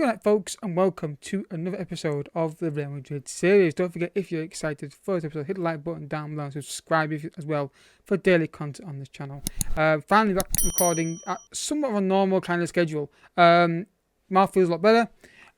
Good night, folks, and welcome to another episode of the Real Madrid series. Don't forget, if you're excited for this episode, hit the like button down below and subscribe as well for daily content on this channel. Finally back recording at somewhat of a normal kind of schedule. Mouth feels a lot better,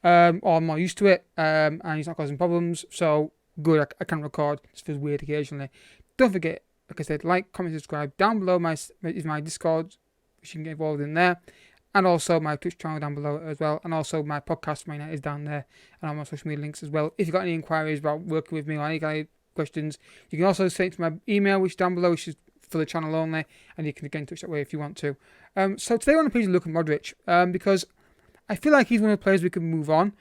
or I'm more used to it, and he's not causing problems, so good, I can record. It just feels weird occasionally. Don't forget, like I said, like, comment, subscribe. Down below is my Discord, which you can get involved in there. And also my Twitch channel down below as well. And also my podcast right now is down there. And all my social media links as well. If you've got any inquiries about working with me or any kind of questions, you can also send it to my email, which is down below, which is for the channel only. And you can get in touch that way if you want to. So today I want to please look at Modric. Because I feel like he's one of the players we can move on.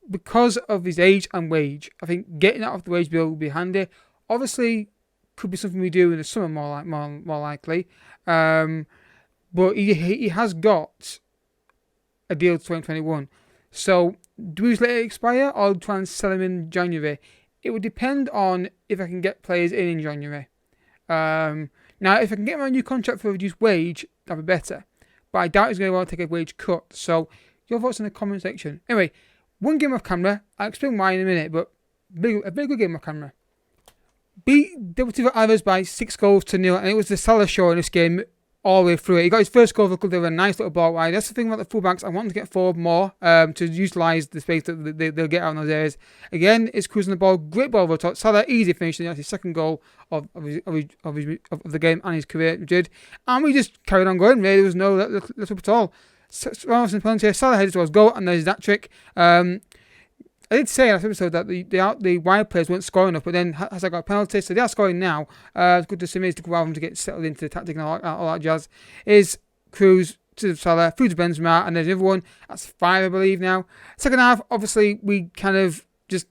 Because of his age and wage. I think getting out of the wage bill will be handy. Obviously, could be something we do in the summer more likely. But he has got a deal to 2021. So, do we just let it expire or try and sell him in January? It would depend on if I can get players in January. Now, if I can get my new contract for a reduced wage, that'd be better. But I doubt he's going to want to take a wage cut. So, your thoughts in the comment section. Anyway, one game off camera. I'll explain why in a minute, but a very good game off camera. Beat Deportivo Alaves by 6-0, and it was the Salah show in this game. All the way through it. He got his first goal for the club. They were a nice little ball wide. That's the thing about the fullbacks. I want them to get forward more to utilise the space that they'll get out in those areas. Again, it's cruising the ball. Great ball over the top. Salah, easy finish. That's his second goal of the game and his career at Madrid. And we just carried on going. Really, there was no let up at all. Salah headed towards goal, and there's that trick. I did say in last episode that the wide players weren't scoring enough, but then Hexa got a penalty, so they are scoring now. It's good to see me to allow them to get settled into the tactic and all that jazz. Is Cruz to Salah, through to Benzema, and there's another one. That's 5, I believe, now. Second half, obviously, we kind of just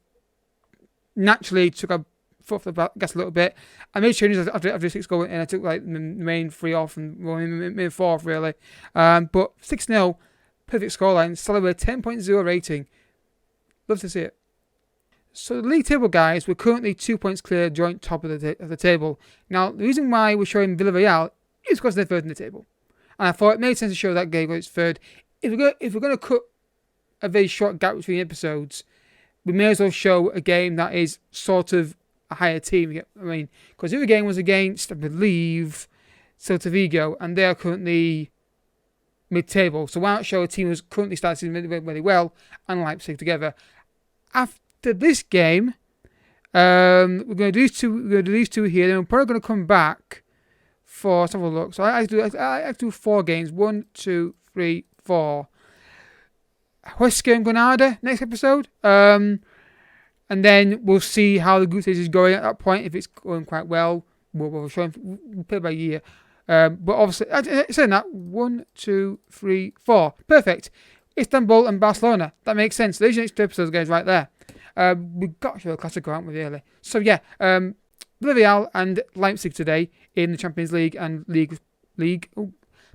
naturally took our foot off the gas a little bit. I made changes after 6 goal, and I took like the main 3 off and main 4 off, really. But 6-0, perfect scoreline. Salah with a 10.0 rating. Love to see it. So the league table, guys, we're currently 2 points clear, joint top of the table. Now, the reason why we're showing Villarreal is because they're third in the table. And I thought it made sense to show that game when it's third. If we're going to cut a very short gap between episodes, we may as well show a game that is sort of a higher team. I mean, because the other game was against, I believe, Celta Vigo, and they are currently mid-table. So why not show a team who's currently starting really well and Leipzig together? After this game, we're going to do these two here. Then we're probably going to come back for, let's have a look. So I have to do 4 games. 1, 2, 3, 4. Huesca and Granada next episode. And then we'll see how the group stage is going at that point. If it's going quite well, we'll show them. We'll play by year. But obviously, saying that, 1, 2, 3, 4. Perfect. Istanbul and Barcelona. That makes sense. Those are the next 2 episodes, guys, right there. We've got to show a classic, aren't we, really? So, yeah, Villarreal and Leipzig today in the Champions League and League. Oh,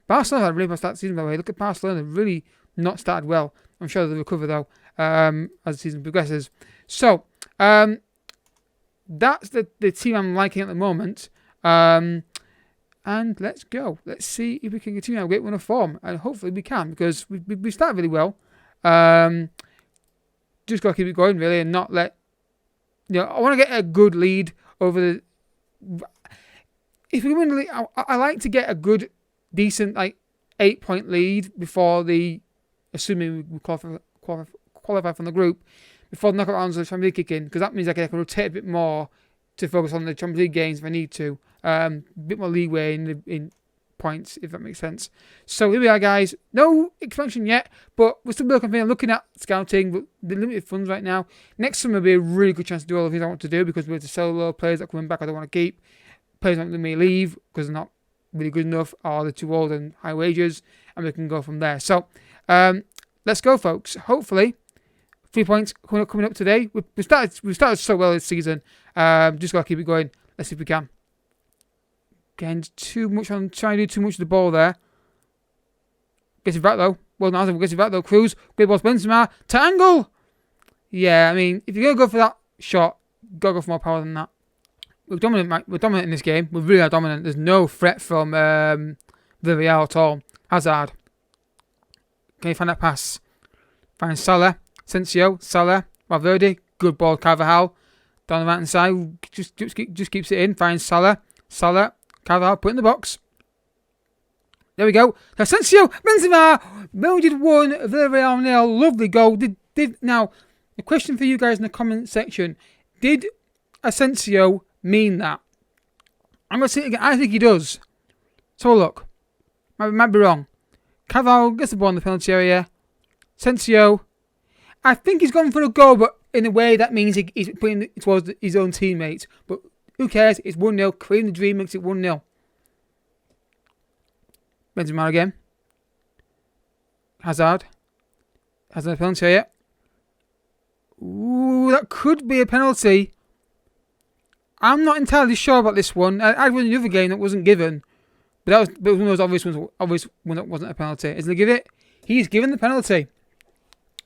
Barcelona had a really bad start to the season, by the way. Look at Barcelona, really not started well. I'm sure they'll recover, though, as the season progresses. So, that's the team I'm liking at the moment. And let's go. Let's see if we can continue our great run of form. And hopefully we can, because we started really well. Just got to keep it going, really, and not let... I want to get a good lead over the... If we win the league, I like to get a good, decent, 8-point lead before assuming we qualify from the group, before the knockout rounds of the Champions League kick in, because that means I can rotate a bit more to focus on the Champions League games if I need to. A bit more leeway in points, if that makes sense. So here we are, guys. No expansion yet, but we're still looking at scouting, but the limited funds right now. Next summer will be a really good chance to do all the things I want to do, because we're to sell low players that are coming back I don't want to keep. Players that may leave because they're not really good enough, or they're too old and high wages, and we can go from there. So let's go, folks. Hopefully 3 points coming up today. We started so well this season. Just gotta keep it going. Let's see if we can. Again, trying to do too much of the ball there. Gets it back though. Well done, gets it back though. Cruz, great ball, Benzema to angle. Yeah, I mean, if you're gonna go for that shot, gotta go for more power than that. We're dominant in this game. We really are dominant. There's no threat from Villarreal at all. Hazard. Can you find that pass? Fine, Salah, Sensio, Salah, Valverde, good ball, Carvajal. Down the right hand side, just keeps it in. Fine, Salah, Carvajal, put in the box. There we go. Asensio, Benzema, Real Madrid 1, Villarreal 0. Lovely goal. Now, a question for you guys in the comment section. Did Asensio mean that? I'm going to say it again. I think he does. So look. Might be wrong. Carvalho gets the ball in the penalty area. Asensio, I think he's gone for a goal, but in a way that means he's putting it towards his own teammates. But who cares? It's 1-0. Creating the dream makes it 1-0. Benzema again. Hazard a penalty area. Ooh, that could be a penalty. I'm not entirely sure about this one. I'd won another game that wasn't given. But that was one of those obvious one that wasn't a penalty. Is he give it? He's given the penalty.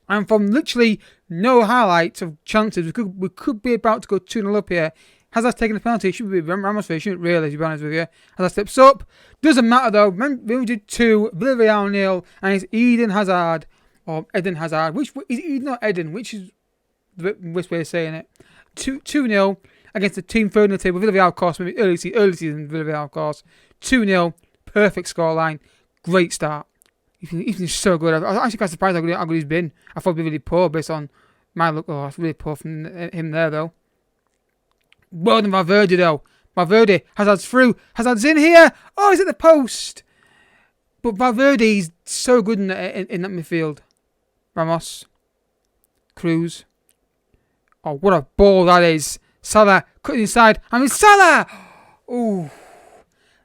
And from literally no highlights of chances, we could be about to go 2-0 up here. Hazard's taken the penalty. It should be Ramos' face. Shouldn't really, to be honest with you. Hazard steps up. Doesn't matter though. Real Madrid 2, Villarreal 0, and it's Eden Hazard. Or Eden Hazard. Which is Eden or Eden? Which is the best way of saying it? 2-0 against the team third in the table. Villarreal, of course, maybe early season Villarreal, of course. 2-0. Perfect scoreline. Great start. He's so good. I was actually quite surprised how good he's been. I thought he'd be really poor based on my look. Oh, it's really poor from him there, though. Well done, Valverde, though. Valverde. Hazard's through. Hazard's in here. Oh, he's at the post. But Valverde's so good in that midfield. Ramos. Cruz. Oh, what a ball that is. Salah cutting inside. Salah! Ooh.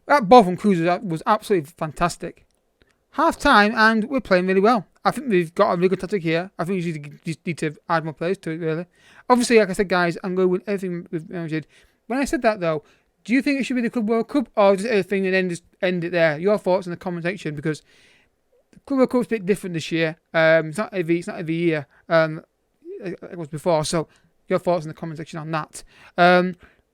That ball from Cruz was absolutely fantastic. Half time, and we're playing really well. I think we've got a really good tactic here. I think we just need to add more players to it, really. Obviously, like I said, guys, I'm going with everything with Real Madrid. When I said that, though, do you think it should be the Club World Cup or just everything and then just end it there? Your thoughts in the comment section, because the Club World Cup's a bit different this year. It's not every year it was before. So your thoughts in the comment section on that.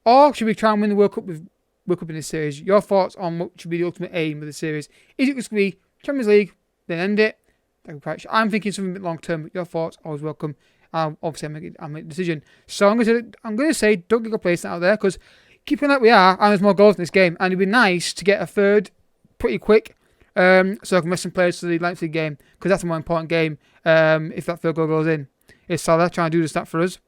Or should we try and win the World Cup in this series? Your thoughts on what should be the ultimate aim of the series? Is it going to be Champions League, then end it? I'm thinking something a bit long term, but your thoughts always welcome. Obviously, I'll make a decision. So I'm going to say, don't get a place out there, because keeping like we are, and there's more goals in this game, and it'd be nice to get a third pretty quick, so I can rest some players to the Leipzig game, because that's a more important game. If that third goal goes in, is Salah trying to do the stat for us?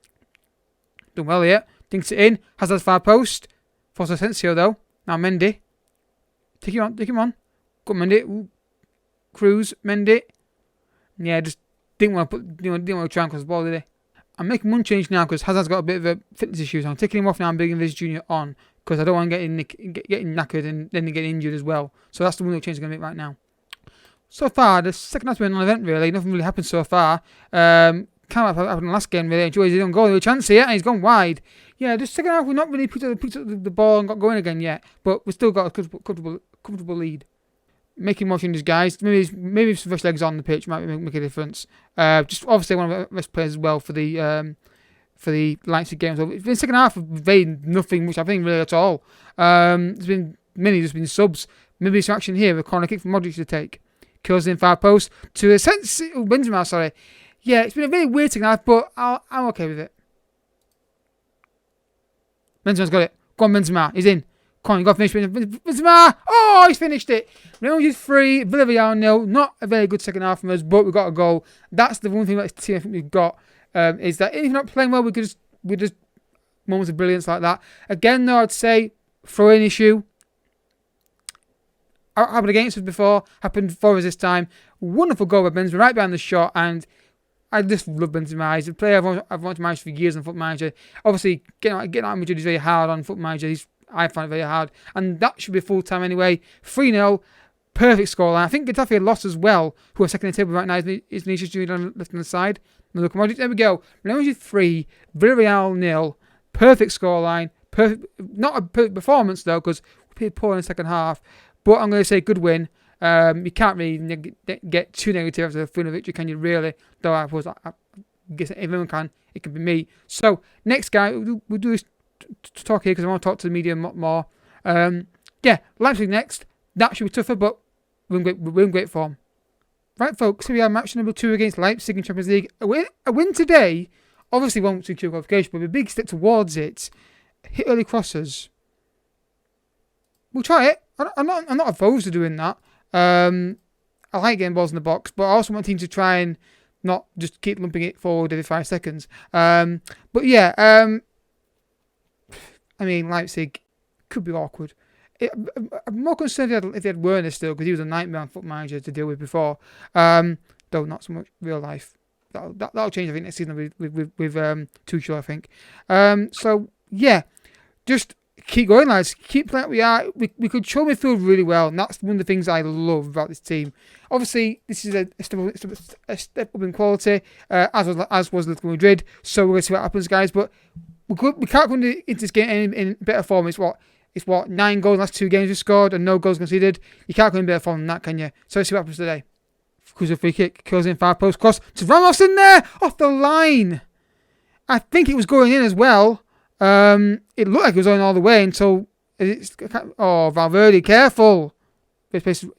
Done well here. Dinks it in. Hazard's far post. Force Asensio though. Now Mendy. Take him on. Got Mendy. Ooh. Cruz, Mendy. Yeah, just didn't want to try and cross the ball, did he? I'm making one change now because Hazard's got a bit of a fitness issue, so I'm taking him off now and bringing Vinicius Junior on because I don't want him getting knackered and then getting injured as well. So that's the one change I'm going to make right now. So far, the second half's been an event really. Nothing really happened so far. Kind of happened in the last game really. Enjoyed his own goal. There was a chance here and he's gone wide. Yeah, the second half we've not really picked up the ball and got going again yet, but we've still got a comfortable lead. Making more changes, guys. Maybe some fresh legs on the pitch might make a difference. Just obviously one of our best players as well for the Leipzig game. So the second half, very nothing much. I think really at all. There's been subs. Maybe some action here. A corner kick from Modric to take. Kills in far post to a Benzema. Sorry. Yeah, it's been a very weird second half, but I'm okay with it. Benzema's got it. Go on, Benzema. He's in. Come on, you got to finish. Benzema! Oh, he's finished it. Real Madrid 3, Villarreal 0. Not a very good second half from us, but we got a goal. That's the one thing about this team I think we've got, is that if you're not playing well, we just moments of brilliance like that. Again, though, I'd say throw-in issue. Happened against us before. Happened for us this time. Wonderful goal by Benzema right behind the shot, and I just love Benzema. He's a player I've wanted to manage for years on Foot Manager. Obviously, getting out of Madrid is very hard on Foot Manager. I find it very hard. And that should be full-time anyway. 3-0. Perfect scoreline. I think Getafe had lost as well, who are second in the table right now. Is Vinicius Junior left on the side? Look, there we go. Real Madrid 3, Villarreal 0. Perfect scoreline. Perfect. Not a perfect performance, though, because we played poor in the second half. But I'm going to say good win. You can't really get too negative after a 3-0 victory, can you, really? Though I guess if anyone can, it can be me. So, next guy, we'll do this to talk here because I want to talk to the media more. Leipzig next. That should be tougher, but we're in great form. Right, folks, so we are match number 2 against Leipzig in Champions League. A win today obviously won't secure qualification, but a big step towards it. Hit early crosses. We'll try it. I'm not opposed to doing that. I like getting balls in the box, but I also want teams to try and not just keep lumping it forward every 5 seconds. But yeah, I mean, Leipzig could be awkward. I'm more concerned if they had Werner still, because he was a nightmare on Foot Manager to deal with before. Though not so much real life. That'll change, I think, next season with Tuchel, I think. So yeah, just keep going, lads. Keep playing like we are. We could show midfield really well, and that's one of the things I love about this team. Obviously, this is a step up in quality, as was Real Madrid. So we're going to see what happens, guys. But we can't go into this game in better form. It's what 9 goals last 2 games we scored and no goals conceded. You can't go in better form than that, can you? So let's see what happens today. Because a free kick, kills in 5 post cross to Ramos in there off the line. I think it was going in as well. It looked like it was going all the way until Valverde, careful. They're playing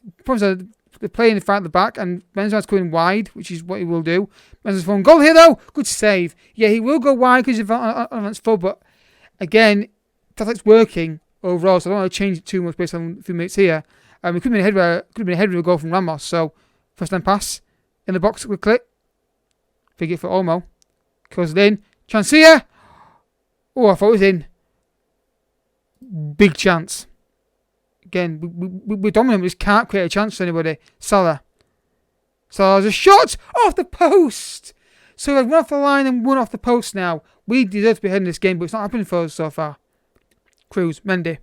in front at the back, and Benzema's going wide, which is what he will do. Benzema's phone goal here though. Good save. Yeah, he will go wide because he's on full, but again, tactics working overall, so I don't want to change it too much based on a few minutes here. It could have been a header with a goal from Ramos. So first time pass in the box with click. Big hit for Olmo. Goes it in. Chance here. Oh, I thought it was in. Big chance. Again, we're dominant. We just can't create a chance for anybody. Salah. Salah's a shot off the post. So we've one off the line and one off the post now. We deserve to be ahead in this game, but it's not happening for us so far. Cruz, Mendy,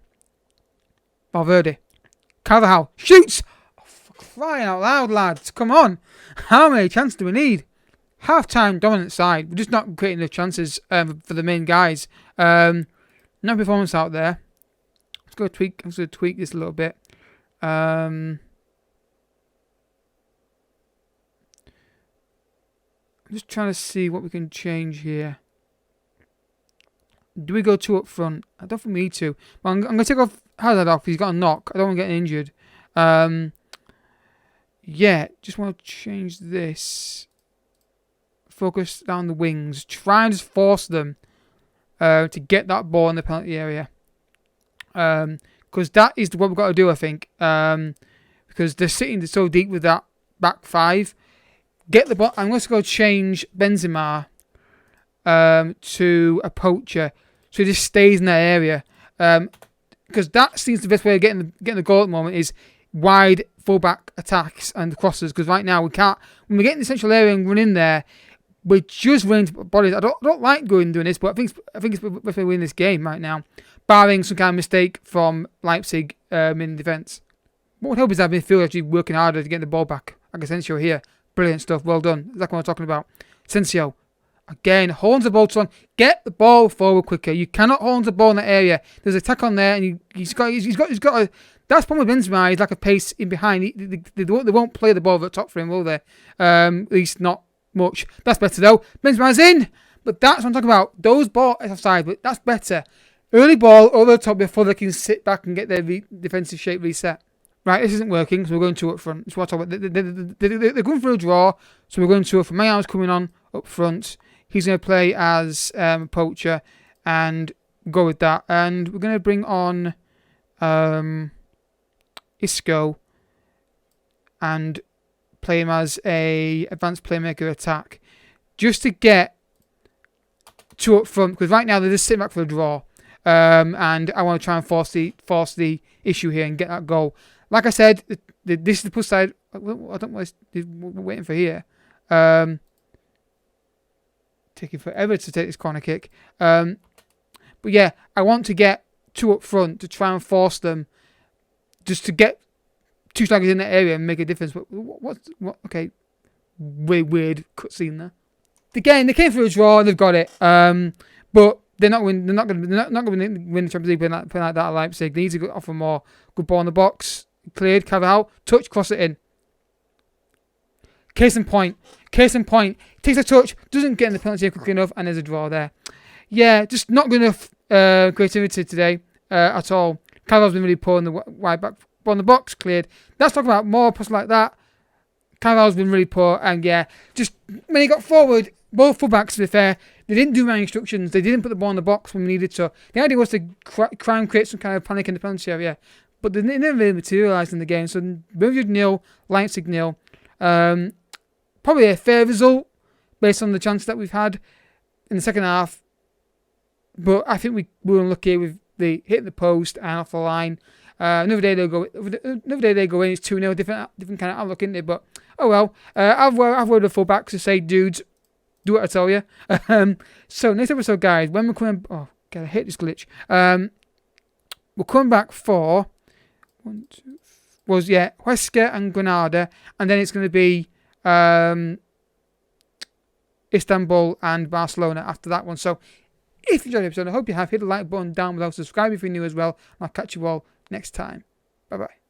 Valverde, Carvajal, shoots! Oh, for crying out loud, lads. Come on. How many chances do we need? Half-time dominant side. We're just not creating the chances for the main guys. No performance out there. Let's go tweak this a little bit. I'm just trying to see what we can change here. Do we go 2 up front? I don't think we need to. Well, I'm going to take off Hazard off. He's got a knock. I don't want to get injured. Yeah, just want to change this. Focus down the wings. Try and just force them to get that ball in the penalty area. Because that is what we've got to do, I think. Because they're sitting so deep with that back 5. Get the ball. I'm going to go change Benzema to a poacher. So he just stays in that area. Because that seems the best way of getting the goal at the moment is wide fullback attacks and crosses. Because right now we can't. When we get in the central area and run in there, we're just running bodies. I don't like doing this, but I think it's the best way to win this game right now. Barring some kind of mistake from Leipzig in defence. What would help is that midfield actually working harder to get the ball back. Like Asensio here. Brilliant stuff. Well done. That's what I'm talking about. Asensio. Again, holds the ball on. Get the ball forward quicker. You cannot hold the ball in that area. There's a tack on there, and he's got a. That's the problem with Benzema. He's like a pace in behind. They won't play the ball over the top for him, will they? At least not much. That's better though. Benzema's in, but that's what I'm talking about. Those balls offside, but that's better. Early ball over the top before they can sit back and get their defensive shape reset. Right, this isn't working, so we're going 2 up front. That's what I'm talking about. They're going for a draw, so we're going 2 up front. My arm's coming on up front. He's going to play as a poacher and go with that. And we're going to bring on Isco and play him as a advanced playmaker attack. Just to get 2 up front, because right now they're just sitting back for a draw. And I want to try and force the issue here and get that goal. Like I said, this is the plus side. I don't know what we're waiting for here. Taking forever to take this corner kick. But yeah, I want to get 2 up front to try and force them just to get 2 strikers in that area and make a difference. What? Okay, weird cutscene there. Again, they came for a draw and they've got it. But they're not going to win the Champions League playing like that at Leipzig. They need to offer more. Good ball in the box. Cleared. Carvajal. Touch. Cross it in. Case in point. Takes a touch. Doesn't get in the penalty quickly enough. And there's a draw there. Yeah, just not good enough creativity today at all. Carvajal's been really poor in the wide back. Ball in the box. Cleared. Let's talk about more passes like that. Carvalho's been really poor, and yeah, just when he got forward, both fullbacks, to be fair, they didn't do my instructions. They didn't put the ball in the box when we needed to. The idea was to try and create some kind of panic in the penalty area, but they never really materialised in the game. So Madrid 0, Leipzig 0. Probably a fair result based on the chance that we've had in the second half, but I think we were unlucky with the hitting the post and off the line. Another day they go in. It's 2-0, different kind of outlook, isn't it? But oh well. I've worded the fullbacks to say, dudes, do what I tell you. So next episode, guys, when we're coming, oh god, I hate this glitch. We're coming back for Huesca and Granada, and then it's going to be Istanbul and Barcelona after that one. So if you enjoyed the episode, I hope you have. Hit the like button down below, subscribe if you're new as well, and I'll catch you all next time. Bye bye.